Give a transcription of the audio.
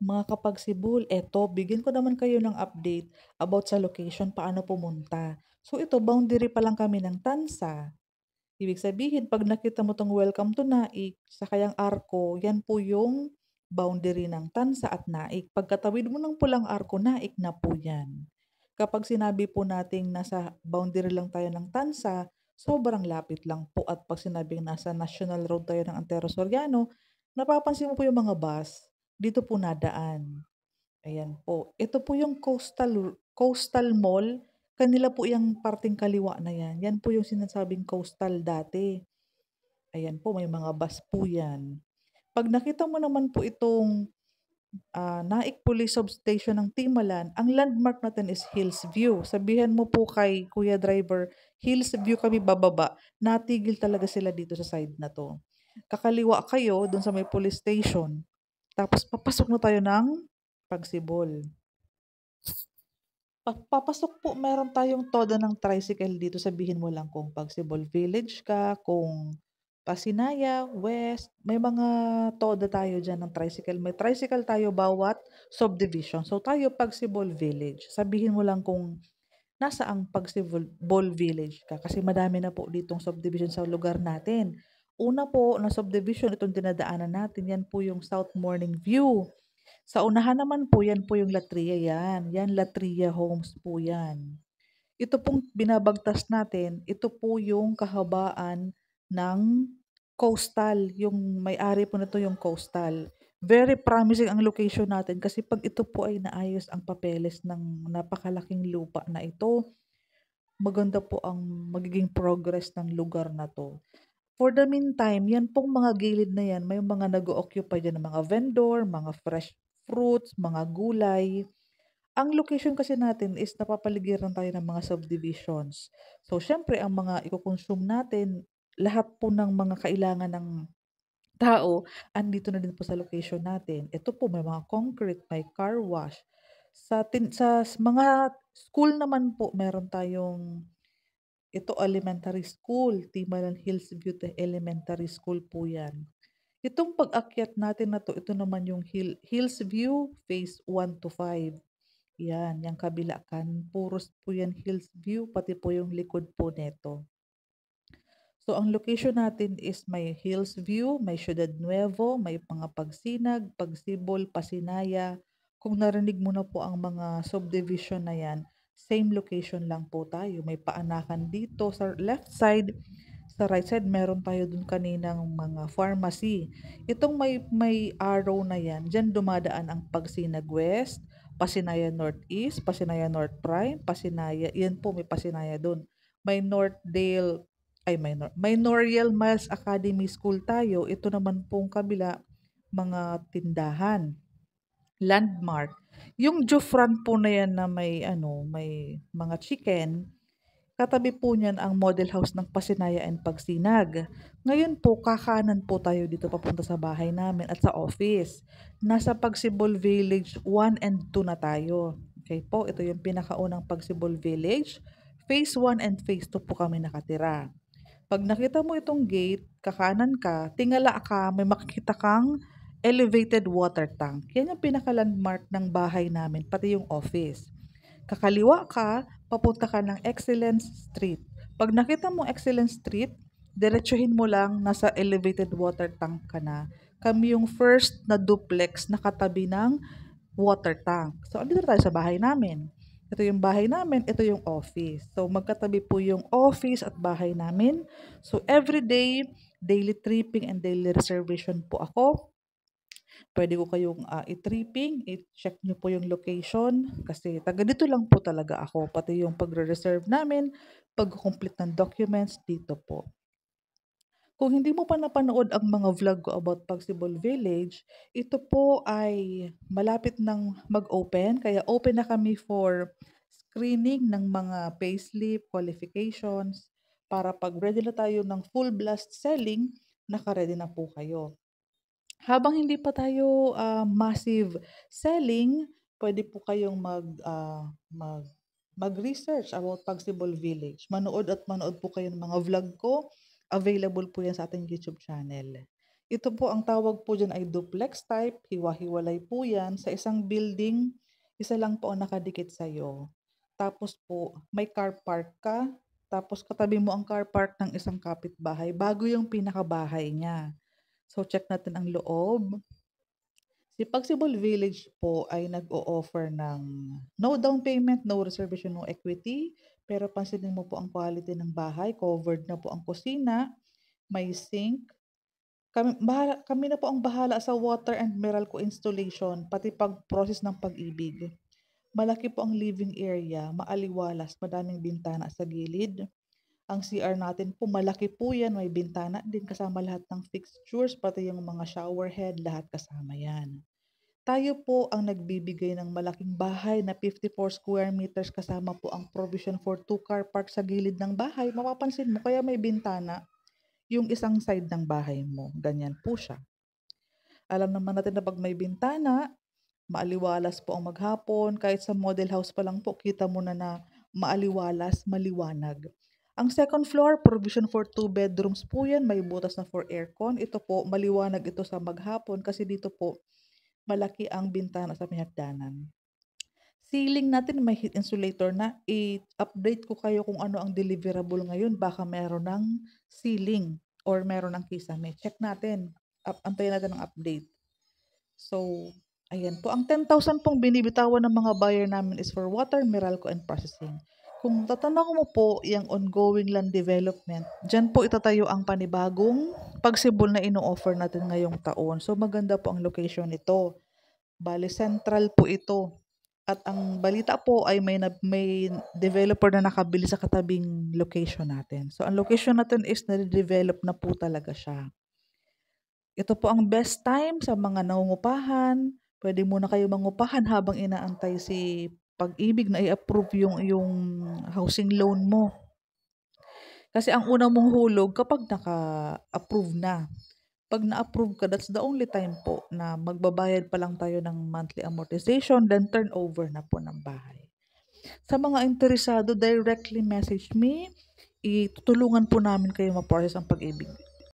Mga kapagsibol, eto bigyan ko naman kayo ng update about sa location paano pumunta. So ito boundary pa lang kami ng Tansa. Ibig sabihin 'pag nakita mo 'tong Welcome to Naik, saka yang arko, yan po yung boundary ng Tansa at Naik. Pagkatawid mo ng pulang arko, Naik na po yan. Kapag sinabi po nating nasa boundary lang tayo ng Tansa, sobrang lapit lang po at 'pag sinabing nasa National Road tayo ng Antero Soriano, napapansin mo po yung mga bus, dito po nadaan. Ayan po. Ito po yung Coastal Mall, kanila po yung parteng kaliwa na yan. Yan po yung sinasabing Coastal dati. Ayan po, may mga bus po yan. 'Pag nakita mo naman po itong, Naik Police Substation ng Timalan, ang landmark natin is Hills View. Sabihan mo po kay kuya driver, Hills View kami bababa. Natigil talaga sila dito sa side na 'to. Kakaliwa kayo dun sa may police station, tapos papasok na tayo ng Pagsibol. Papasok po meron tayong toda ng tricycle dito, sabihin mo lang kung Pagsibol Village ka, kung Pasinaya, West, may mga toda tayo diyan ng tricycle. May tricycle tayo bawat subdivision. So tayo Pagsibol Village, sabihin mo lang kung nasaang Pagsibol Village ka kasi madami na po ditong subdivision sa lugar natin. Una po na subdivision itong dinadaanan natin, yan po yung South Morning View. Sa unahan naman po, yan po yung Latria yan. Yan, Latria Homes po yan. Ito pong binabagtas natin, ito po yung kahabaan ng coastal. Yung may-ari po nito yung coastal. Very promising ang location natin kasi pag ito po ay naayos ang papeles ng napakalaking lupa na ito, maganda po ang magiging progress ng lugar na 'to. For the meantime, yan pong mga gilid na yan, may mga nag-o-occupy diyan ng mga vendor, mga fresh fruits, mga gulay. Ang location kasi natin is napapaligiran tayo ng mga subdivisions. So, siyempre ang mga iko-consume natin, lahat po ng mga kailangan ng tao, andito na din po sa location natin. Ito po may mga concrete, may car wash. Mga school naman po, meron tayong ito elementary school, Timalan Hills Beauty Elementary School po 'yan. Itong pag-akyat natin na 'to, ito naman yung Hills View Phase 1 to 5. 'Yan, yang kabila kan puros po 'yan Hills View, pati po yung likod po nito. So ang location natin is may Hills View, may Ciudad Nuevo, may mga Pagsinag, Pagsibol, Pasinaya. Kung narinig mo na po ang mga subdivision na yan, same location lang po tayo. May paanakan dito sa left side, sa right side meron tayo dun kaninang mga pharmacy. Itong may arrow na yan, diyan dumadaan ang Pagsinag West, Pasinaya Northeast, Pasinaya North Prime, Pasinaya, yan po may Pasinaya dun. May Northdale ay may Noriel Miles Academy School tayo. Ito naman pong kabila, mga tindahan, landmark. Yung Jufran po na yan na may ano, may mga chicken, katabi po niyan ang model house ng Pasinaya and Pagsinag. Ngayon po, kakanan po tayo dito papunta sa bahay namin at sa office. Nasa Pagsibol Village 1 and 2 na tayo. Okay po, ito yung pinakaunang Pagsibol Village. Phase 1 and Phase 2 po kami nakatira. Pag nakita mo itong gate, kakanan ka, tingala ka, may makikita kang elevated water tank. Yan yung pinaka-landmark ng bahay namin, pati yung office. Kakaliwa ka, papunta ka ng Excellence Street. Pag nakita mo Excellence Street, diretsuhin mo lang, nasa elevated water tank ka na. Kami yung first na duplex na katabi ng water tank. So, andito tayo sa bahay namin. Ito yung bahay namin, ito yung office. So, magkatabi po yung office at bahay namin. So, every day, daily tripping and daily reservation po ako. Pwede ko kayong i-tripping, i-check nyo po yung location kasi taga dito lang po talaga ako. Pati yung pagre-reserve namin, pag-complete ng documents, dito po. Kung hindi mo pa napanood ang mga vlog ko about Pagsibol Village, ito po ay malapit ng mag-open. Kaya open na kami for screening ng mga payslip, qualifications, para pag ready na tayo ng full blast selling, naka-ready na po kayo. Habang hindi pa tayo massive selling, pwede po kayong mag-research about Pagsibol Village. Manood at manood po kayo ng mga vlog ko. Available po yan sa ating YouTube channel. Ito po ang tawag po diyan ay duplex type, hiwa-hiwalay po 'yan. Sa isang building, isa lang po ang nakadikit sa'yo. Tapos po may car park ka, tapos katabi mo ang car park ng isang kapitbahay bago yung pinakabahay niya. So check natin ang loob. Si Pagsibol Village po ay nag-o-offer ng no down payment, no reservation, no equity, pero pansinin mo po ang quality ng bahay, covered na po ang kusina, may sink. Kami na po ang bahala sa water and Meralco installation, pati pag-process ng pag-ibig. Malaki po ang living area, maaliwalas, madaming bintana sa gilid. Ang CR natin po malaki po 'yan, may bintana din kasama lahat ng fixtures, pati yung mga shower head, lahat kasama 'yan. Tayo po ang nagbibigay ng malaking bahay na 54 square meters kasama po ang provision for 2 car park sa gilid ng bahay. Mapapansin mo kaya may bintana yung isang side ng bahay mo, ganyan po siya. Alam naman natin na 'pag may bintana, maaliwalas po ang maghapon, kahit sa model house pa lang po kita mo na na maaliwalas, maliwanag. Ang second floor, provision for 2 bedrooms po 'yan, may butas na for aircon. Ito po, maliwanag ito sa maghapon kasi dito po malaki ang bintana sa may hagdanan. Ceiling natin may heat insulator na, i-update ko kayo kung ano ang deliverable ngayon, baka meron ng ceiling or meron ng kisame. Check natin, antayin natin ang update. So, ayan po, ang 10,000 pong binibitawan ng mga buyer namin is for water, Meralco, and processing. Kung tatanong mo po yung ongoing land development, diyan po itatayo ang panibagong Pagsibol na ino-offer natin ngayong taon. So, maganda po ang location nito. Bale, central po ito. At ang balita po ay may developer na nakabili sa katabing location natin. So, ang location natin is nade-develop na po talaga siya. Ito po ang best time sa mga nangungupahan. Pwede muna kayo mangupahan habang inaantay si Pag-ibig na i-approve yung housing loan mo. Kasi ang una mong hulog kapag naka-approve na. 'Pag na-approve ka, that's the only time po na magbabayad pa lang tayo ng monthly amortization, then turnover na po ng bahay. Sa mga interesado, directly message me. Itutulungan po namin kayo ma-process ang Pag-ibig